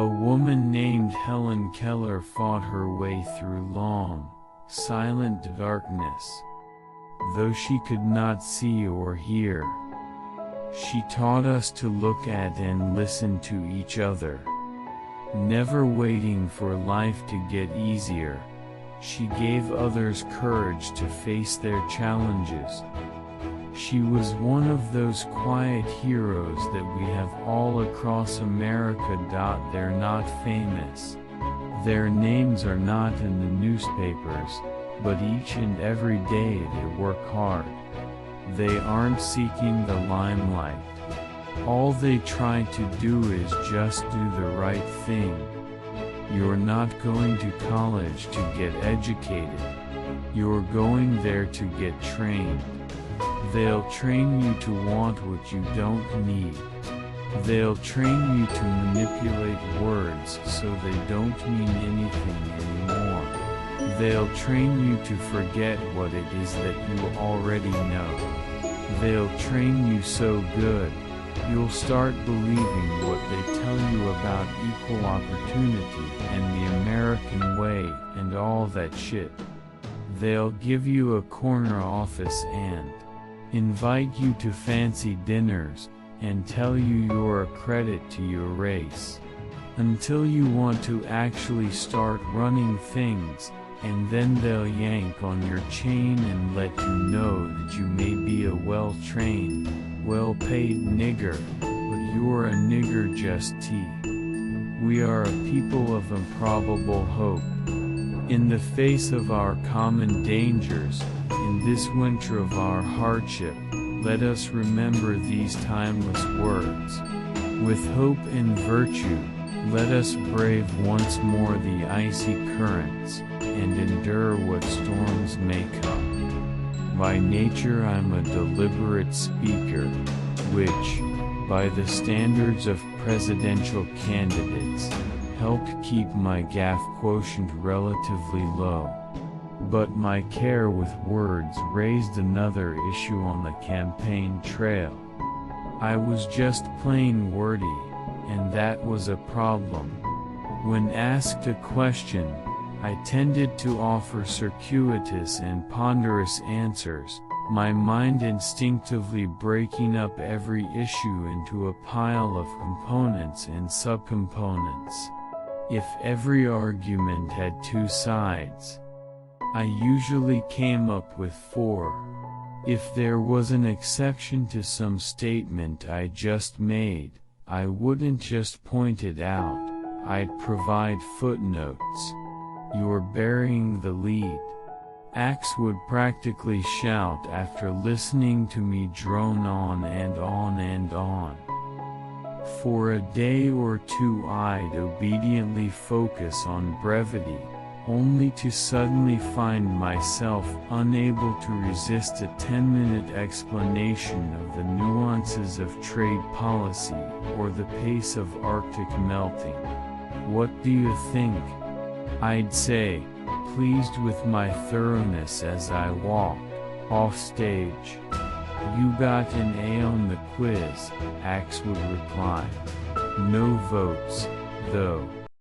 A woman named Helen Keller fought her way through long, silent darkness. Though she could not see or hear, she taught us to look at and listen to each other. Never waiting for life to get easier, she gave others courage to face their challenges. She was one of those quiet heroes that we have all across America. They're not famous. Their names are not in the newspapers, but each and every day they work hard. They aren't seeking the limelight. All they try to do is just do the right thing. You're not going to college to get educated. You're going there to get trained. They'll train you to want what you don't need. They'll train you to manipulate words so they don't mean anything anymore. They'll train you to forget what it is that you already know. They'll train you so good, you'll start believing what they tell you about equal opportunity and the American way and all that shit. They'll give you a corner office and invite you to fancy dinners, and tell you you're a credit to your race. Until you want to actually start running things, and then they'll yank on your chain and let you know that you may be a well-trained, well-paid nigger, but you're a nigger just T. We are a people of improbable hope. In the face of our common dangers, in this winter of our hardship, let us remember these timeless words. With hope and virtue, let us brave once more the icy currents, and endure what storms may come. By nature I'm a deliberate speaker, which, by the standards of presidential candidates, helped keep my gaffe quotient relatively low. But my care with words raised another issue on the campaign trail. I was just plain wordy, and that was a problem. When asked a question, I tended to offer circuitous and ponderous answers, my mind instinctively breaking up every issue into a pile of components and subcomponents. If every argument had two sides, I usually came up with four. If there was an exception to some statement I just made, I wouldn't just point it out, I'd provide footnotes. You're burying the lead. Axe would practically shout after listening to me drone on and on and on. For a day or two I'd obediently focus on brevity, only to suddenly find myself unable to resist a 10-minute explanation of the nuances of trade policy or the pace of Arctic melting. What do you think? I'd say, pleased with my thoroughness as I walked off stage. You got an A on the quiz, Axe would reply. No votes, though.